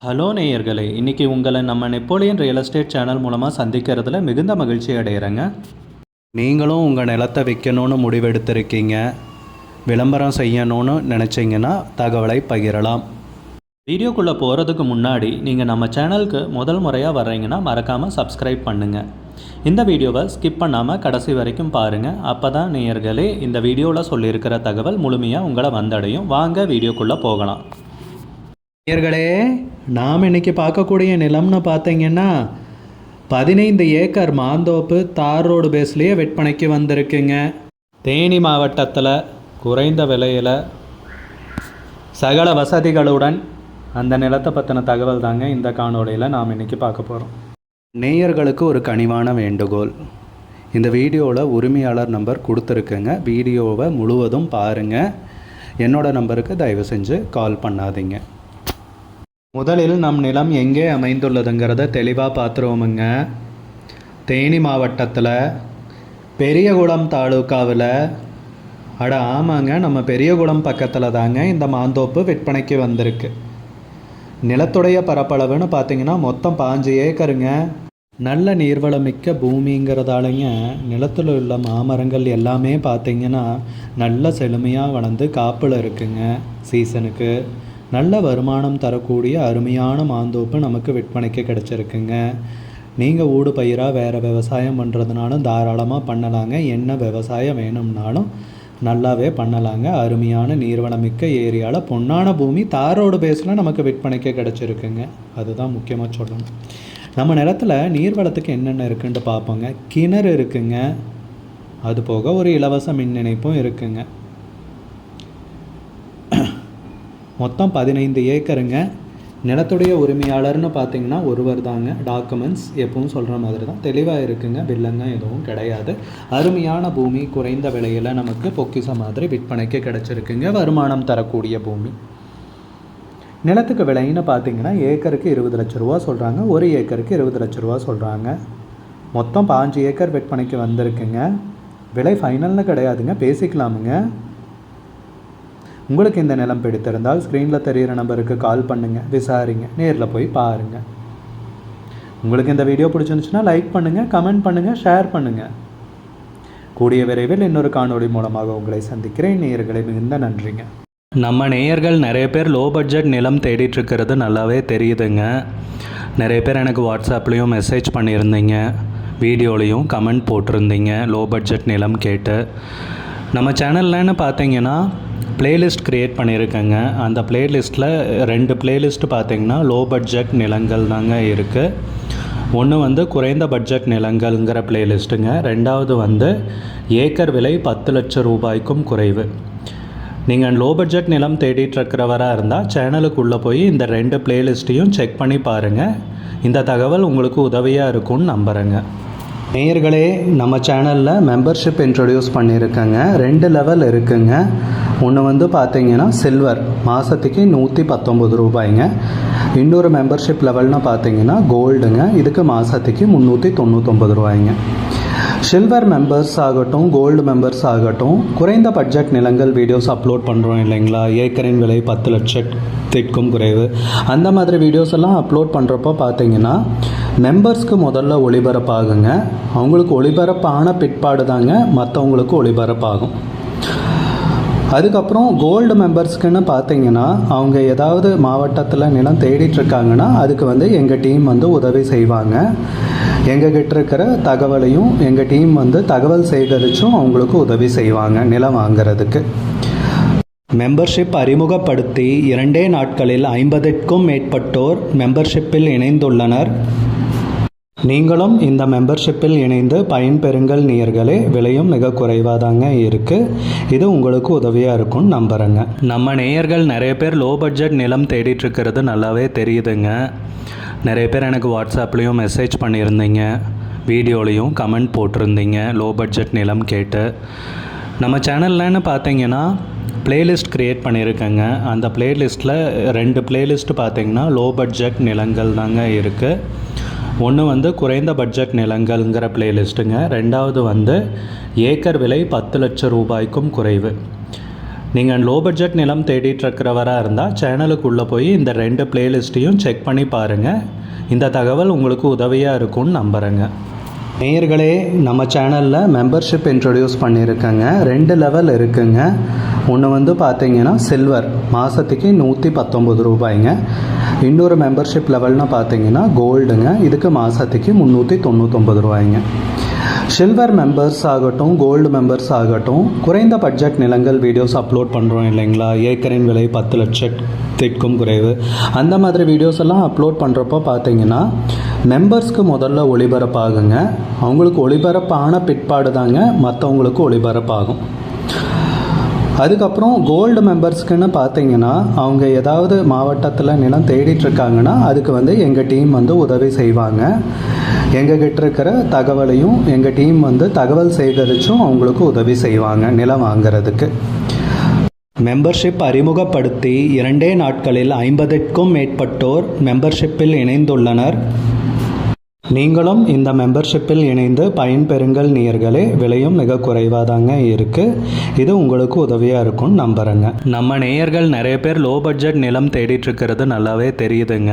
Hello நேயர்களே, இன்றைக்கி உங்களை நம்ம நெப்போலியன் ரியல் எஸ்டேட் சேனல் மூலமாக சந்திக்கிறதுல மிகுந்த மகிழ்ச்சி அடைகிறேங்க. நீங்களும் உங்கள் நிலத்தை விற்கணும்னு முடிவெடுத்திருக்கீங்க, விளம்பரம் செய்யணும்னு நினச்சிங்கன்னா தகவலை பகிரலாம். வீடியோக்குள்ளே போகிறதுக்கு முன்னாடி நீங்கள் நம்ம சேனலுக்கு முதல் முறையாக வர்றீங்கன்னா மறக்காமல் சப்ஸ்கிரைப் பண்ணுங்கள். இந்த வீடியோவை ஸ்கிப் பண்ணாமல் கடைசி வரைக்கும் பாருங்கள். அப்போ தான் நேயர்களே இந்த வீடியோவில் சொல்லியிருக்கிற தகவல் முழுமையாக உங்களை வந்தடையும். வாங்க வீடியோக்குள்ளே போகலாம். நேயர்களே, நாம் இன்றைக்கி பார்க்கக்கூடிய நிலம்னு பார்த்தீங்கன்னா 15 ஏக்கர் மாந்தோப்பு தார் ரோடு பேஸ்லேயே விற்பனைக்கு வந்திருக்குங்க. தேனி மாவட்டத்தில் குறைந்த விலையில் சகல வசதிகளுடன் அந்த நிலத்தை பற்றின தகவல் தாங்க இந்த காணொலியில் நாம் இன்றைக்கி பார்க்க போகிறோம். நேயர்களுக்கு ஒரு கனிவான வேண்டுகோள், இந்த வீடியோவில் உரிமையாளர் நம்பர் கொடுத்துருக்குங்க. வீடியோவை முழுவதும் பாருங்கள். என்னோடய நம்பருக்கு தயவு செஞ்சு கால் பண்ணாதீங்க. முதலில் நம் நிலம் எங்கே அமைந்துள்ளதுங்கிறத தெளிவாக பார்த்துருவோமுங்க. தேனி மாவட்டத்தில் பெரியகுளம் தாலுக்காவில், ஆமாங்க, நம்ம பெரியகுளம் பக்கத்தில் தாங்க இந்த மாந்தோப்பு விற்பனைக்கு வந்திருக்கு. நிலத்துடைய பரப்பளவுன்னு பார்த்திங்கன்னா மொத்தம் 5 ஏக்கருங்க. நல்ல நீர்வளமிக்க பூமிங்கிறதாலங்க நிலத்தில் உள்ள மாமரங்கள் எல்லாமே பார்த்திங்கன்னா நல்ல செழுமையாக வளர்ந்து காப்பில் இருக்குங்க. சீசனுக்கு நல்ல வருமானம் தரக்கூடிய அருமையான மாந்தோப்பு நமக்கு விற்பனைக்கு கிடச்சிருக்குங்க. நீங்கள் ஊடு பயிராக வேறு விவசாயம் பண்ணுறதுனாலும் தாராளமாக பண்ணலாங்க. என்ன விவசாயம் வேணும்னாலும் நல்லாவே பண்ணலாங்க. அருமையான நீர்வளமிக்க ஏரியாவில் பொன்னான பூமி தாரோடு பேஸில் நமக்கு விற்பனைக்கு கிடச்சிருக்குங்க. அதுதான் முக்கியமாக சொல்லணும். நம்ம நிலத்தில் நீர்வளத்துக்கு என்னென்ன இருக்குன்ட்டு பார்ப்போங்க. கிணறு இருக்குங்க, அது போக ஒரு இலவச மின் இணைப்பும் இருக்குங்க. மொத்தம் 15 ஏக்கருங்க. நிலத்துடைய உரிமையாளர்னு பார்த்திங்கன்னா ஒருவர் தாங்க. டாக்குமெண்ட்ஸ் எப்பவும் சொல்கிற மாதிரி தான் தெளிவாக இருக்குங்க. பில்லுங்க எதுவும் கிடையாது. அருமையான பூமி, குறைந்த விலையில் நமக்கு பொக்கிஷ மாதிரி விற்பனைக்கு கிடச்சிருக்குங்க. வருமானம் தரக்கூடிய பூமி. நிலத்துக்கு விலைன்னு பார்த்திங்கன்னா ஏக்கருக்கு 20 லட்ச ரூபா சொல்கிறாங்க. ஒரு ஏக்கருக்கு 20 லட்ச ரூபா சொல்கிறாங்க. மொத்தம் 5 ஏக்கர் விற்பனைக்கு வந்திருக்குங்க. விலை ஃபைனல்னு கிடையாதுங்க, பேசிக்கலாமுங்க. உங்களுக்கு இந்த நிலம் பிடித்திருந்தால் ஸ்க்ரீனில் தெரிகிற நம்பருக்கு கால் பண்ணுங்கள், விசாரிங்க, நேரில் போய் பாருங்கள். உங்களுக்கு இந்த வீடியோ பிடிச்சிருந்துச்சுன்னா லைக் பண்ணுங்கள், கமெண்ட் பண்ணுங்கள், ஷேர் பண்ணுங்கள். கூடிய விரைவில் இன்னொரு காணொளி மூலமாக உங்களை சந்திக்கிறேன். நேயர்களை மிகுந்த நன்றிங்க. நம்ம நேயர்கள் நிறைய பேர் லோ பட்ஜெட் நிலம் தேடிட்டுருக்கிறது நல்லாவே தெரியுதுங்க. நிறைய பேர் எனக்கு வாட்ஸ்அப்லேயும் மெசேஜ் பண்ணியிருந்தீங்க, வீடியோலையும் கமெண்ட் போட்டிருந்தீங்க லோ பட்ஜெட் நிலம் கேட்டு. நம்ம சேனல்லன்னு பார்த்தீங்கன்னா பிளேலிஸ்ட் க்ரியேட் பண்ணியிருக்கேங்க. அந்த பிளேலிஸ்ட்டில் 2 பிளேலிஸ்ட்டு பார்த்திங்கன்னா லோ பட்ஜெட் நிலங்கள் தாங்க இருக்குது. ஒன்று வந்து குறைந்த பட்ஜெட் நிலங்கள்ங்கிற பிளேலிஸ்ட்டுங்க. ரெண்டாவது வந்து ஏக்கர் விலை 10 லட்சம் ரூபாய்க்கும் குறைவு. நீங்கள் லோ பட்ஜெட் நிலம் தேடிட்டுருக்கிறவராக இருந்தால் சேனலுக்குள்ளே போய் இந்த 2 பிளேலிஸ்ட்டையும் செக் பண்ணி பாருங்கள். இந்த தகவல் உங்களுக்கு உதவியாக இருக்கும்னு நம்புகிறேங்க. நேயர்களே, நம்ம சேனலில் மெம்பர்ஷிப் இன்ட்ரடியூஸ் பண்ணியிருக்கேங்க. 2 லெவல் இருக்குங்க. ஒன்று வந்து பார்த்திங்கன்னா சில்வர், மாதத்துக்கு 119 ரூபாய்ங்க. இன்னொரு மெம்பர்ஷிப் லெவல்னு பார்த்திங்கன்னா கோல்டுங்க. இதுக்கு மாதத்துக்கு 399 ரூபாய்ங்க. சில்வர் மெம்பர்ஸ் ஆகட்டும், கோல்டு மெம்பர்ஸ் ஆகட்டும், குறைந்த பட்ஜெட் நிலங்கள் வீடியோஸ் அப்லோட் பண்ணுறோம் இல்லைங்களா, ஏக்கரின் விலை 10 லட்சத்திற்கும் குறைவு, அந்த மாதிரி வீடியோஸ் எல்லாம் அப்லோட் பண்ணுறப்போ பார்த்திங்கன்னா மெம்பர்ஸ்க்கு முதல்ல ஒளிபரப்பாகுங்க. அவங்களுக்கு ஒளிபரப்பான பிற்பாடு தாங்க மற்றவங்களுக்கு ஒளிபரப்பாகும். அதுக்கப்புறம் கோல்டு மெம்பர்ஸ்க்குன்னு பார்த்தீங்கன்னா அவங்க ஏதாவது மாவட்டத்தில் நிலம் தேடிட்டுருக்காங்கன்னா அதுக்கு வந்து எங்கள் டீம் வந்து உதவி செய்வாங்க. எங்ககிட்ட இருக்கிற தகவலையும் எங்கள் டீம் வந்து தகவல் சேகரித்தும் அவங்களுக்கு உதவி செய்வாங்க நிலம் வாங்கிறதுக்கு. மெம்பர்ஷிப் அறிமுகப்படுத்தி 2 நாட்களில் 50க்கும் மேற்பட்டோர் மெம்பர்ஷிப்பில் இணைந்துள்ளனர். நீங்களும் இந்த மெம்பர்ஷிப்பில் இணைந்து பயன்பெறுங்கள் நேயர்களே. விலையும் மிக குறைவாக தாங்க இருக்குது. இது உங்களுக்கு உதவியாக இருக்கும்னு நம்புகிறேங்க. நம்ம நேயர்கள் நிறைய பேர் லோ பட்ஜெட் நிலம் தேடிட்டுருக்கிறது நல்லாவே தெரியுதுங்க. நிறைய பேர் எனக்கு வாட்ஸ்அப்லேயும் மெசேஜ் பண்ணியிருந்தீங்க, வீடியோலையும் கமெண்ட் போட்டிருந்தீங்க லோ பட்ஜெட் நிலம் கேட்டு. நம்ம சேனல்லன்னு பார்த்தீங்கன்னா பிளேலிஸ்ட் க்ரியேட் பண்ணியிருக்கேங்க. அந்த பிளேலிஸ்ட்டில் 2 பிளேலிஸ்ட்டு பார்த்திங்கன்னா லோ பட்ஜெட் நிலங்கள் தாங்க இருக்குது. ஒன்று வந்து குறைந்த பட்ஜெட் நிலங்கள்ங்கிற பிளேலிஸ்ட்டுங்க. ரெண்டாவது வந்து ஏக்கர் விலை 10 லட்சம் ரூபாய்க்கும் குறைவு. நீங்கள் லோ பட்ஜெட் நிலம் தேடிட்டு இருக்கிறவராக இருந்தால் சேனலுக்குள்ளே போய் இந்த 2 பிளேலிஸ்ட்டையும் செக் பண்ணி பாருங்கள். இந்த தகவல் உங்களுக்கு உதவியாக இருக்கும்னு நம்புகிறேங்க. நேயர்களே, நம்ம சேனலில் மெம்பர்ஷிப் இன்ட்ரடியூஸ் பண்ணியிருக்கேங்க. 2 லெவல் இருக்குங்க. ஒன்று வந்து பார்த்தீங்கன்னா சில்வர், மாதத்துக்கு 119 ரூபாய்ங்க. இன்னொரு மெம்பர்ஷிப் லெவல்னு பார்த்தீங்கன்னா கோல்டுங்க, இதுக்கு மாதத்துக்கு 399 ரூபாய்ங்க. சில்வர் மெம்பர்ஸ் ஆகட்டும், கோல்டு மெம்பர்ஸ் ஆகட்டும், குறைந்த பட்ஜெட் நிலங்கள் வீடியோஸ் அப்லோட் பண்ணுறோம் இல்லைங்களா, ஏக்கரின் விலை 10 லட்சத்திற்கும் குறைவு, அந்த மாதிரி வீடியோஸ் எல்லாம் அப்லோட் பண்ணுறப்போ பார்த்தீங்கன்னா மெம்பர்ஸ்க்கு முதல்ல ஒளிபரப்பாகுங்க. அவங்களுக்கு ஒளிபரப்பான பிற்பாடு தாங்க மற்றவங்களுக்கு ஒளிபரப்பாகும். அதுக்கப்புறம் கோல்டு மெம்பர்ஸ்க்குன்னு பார்த்தீங்கன்னா அவங்க ஏதாவது மாவட்டத்தில் நிலம் தேடிட்டுருக்காங்கன்னா அதுக்கு வந்து எங்கள் டீம் வந்து உதவி செய்வாங்க. எங்ககிட்ட இருக்கிற தகவலையும் எங்கள் டீம் வந்து தகவல் சேகரித்தும் அவங்களுக்கு உதவி செய்வாங்க நிலம் வாங்கிறதுக்கு. மெம்பர்ஷிப் அறிமுகப்படுத்தி 2 நாட்களில் 50க்கும் மேற்பட்டோர் மெம்பர்ஷிப்பில் இணைந்துள்ளனர். நீங்களும் இந்த மெம்பர்ஷிப்பில் இணைந்து பயன்பெறுங்கள் நேயர்களே. விலையும் மிக குறைவாக தாங்க இருக்குது. இது உங்களுக்கு உதவியாக இருக்கும்னு நம்புகிறேங்க. நம்ம நேயர்கள் நிறைய பேர் லோ பட்ஜெட் நிலம் தேடிட்டுருக்கிறது நல்லாவே தெரியுதுங்க.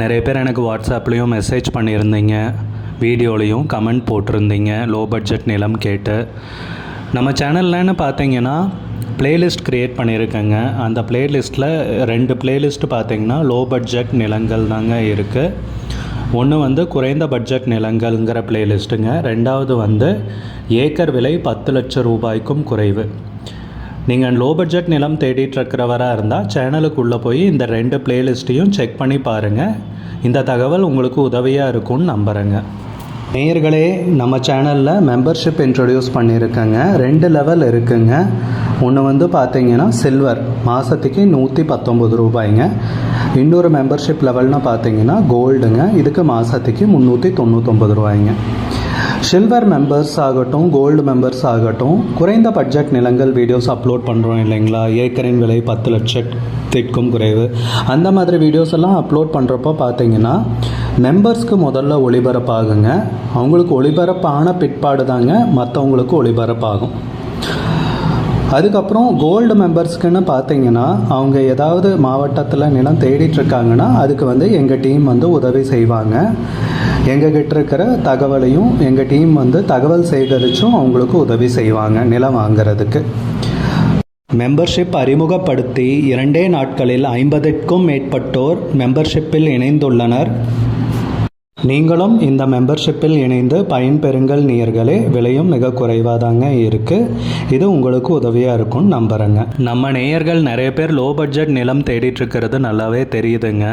நிறைய பேர் எனக்கு வாட்ஸ்அப்லேயும் மெசேஜ் பண்ணியிருந்தீங்க, வீடியோலையும் கமெண்ட் போட்டிருந்தீங்க லோ பட்ஜெட் நிலம் கேட்டு. நம்ம சேனல்லன்னு பார்த்தீங்கன்னா பிளேலிஸ்ட் க்ரியேட் பண்ணியிருக்கேங்க. அந்த பிளேலிஸ்ட்டில் 2 பிளேலிஸ்ட் பார்த்தீங்கன்னா லோ பட்ஜெட் நிலங்கள் தாங்க இருக்குது. ஒன்று வந்து குறைந்த பட்ஜெட் நிலங்கள்ங்கிற பிளேலிஸ்ட்டுங்க. 2வது வந்து ஏக்கர் விலை 10 லட்சம் ரூபாய்க்கும் குறைவு. நீங்கள் லோ பட்ஜெட் நிலம் தேடிட்டுருக்கிறவராக இருந்தால் சேனலுக்குள்ளே போய் இந்த 2 பிளேலிஸ்ட்டையும் செக் பண்ணி பாருங்கள். இந்த தகவல் உங்களுக்கு உதவியாக இருக்கும்னு நம்புகிறேங்க. நேயர்களே, நம்ம சேனலில் மெம்பர்ஷிப் இன்ட்ரடியூஸ் பண்ணியிருக்கேங்க. 2 லெவல் இருக்குங்க. ஒன்று வந்து பார்த்தீங்கன்னா சில்வர், மாதத்துக்கு 119 ரூபாய்ங்க. இன்னொரு மெம்பர்ஷிப் லெவல்னு பார்த்தீங்கன்னா கோல்டுங்க, இதுக்கு மாதத்துக்கு 399 ரூபாய்ங்க. சில்வர் மெம்பர்ஸ் ஆகட்டும், கோல்டு மெம்பர்ஸ் ஆகட்டும், குறைந்த பட்ஜெட் நிலங்கள் வீடியோஸ் அப்லோட் பண்ணுறோம் இல்லைங்களா, ஏக்கரின் விலை 10 லட்சத்திற்கும் குறைவு, அந்த மாதிரி வீடியோஸ் எல்லாம் அப்லோட் பண்ணுறப்போ பார்த்தீங்கன்னா மெம்பர்ஸ்க்கு முதல்ல ஒளிபரப்பாகுங்க. அவங்களுக்கு ஒளிபரப்பான பிற்பாடு தாங்க மற்றவங்களுக்கு ஒளிபரப்பாகும். அதுக்கப்புறம் கோல்டு மெம்பர்ஸ்க்குன்னு பார்த்தீங்கன்னா அவங்க ஏதாவது மாவட்டத்தில் நிலம் தேடிட்டுருக்காங்கன்னா அதுக்கு வந்து எங்கள் டீம் வந்து உதவி செய்வாங்க. எங்ககிட்ட இருக்கிற தகவலையும் எங்கள் டீம் வந்து தகவல் சேகரித்தும் அவங்களுக்கு உதவி செய்வாங்க நிலம் வாங்கிறதுக்கு. மெம்பர்ஷிப் அறிமுகப்படுத்தி 2 நாட்களில் 50க்கும் மேற்பட்டோர் மெம்பர்ஷிப்பில் இணைந்துள்ளனர். நீங்களும் இந்த மெம்பர்ஷிப்பில் இணைந்து பயன்பெறுங்கள் நேயர்களே. விலையும் மிக குறைவாக தாங்க இருக்குது. இது உங்களுக்கு உதவியாக இருக்கும்னு நம்புகிறேங்க. நம்ம நேயர்கள் நிறைய பேர் லோ பட்ஜெட் நிலம் தேடிட்டுருக்கிறது நல்லாவே தெரியுதுங்க.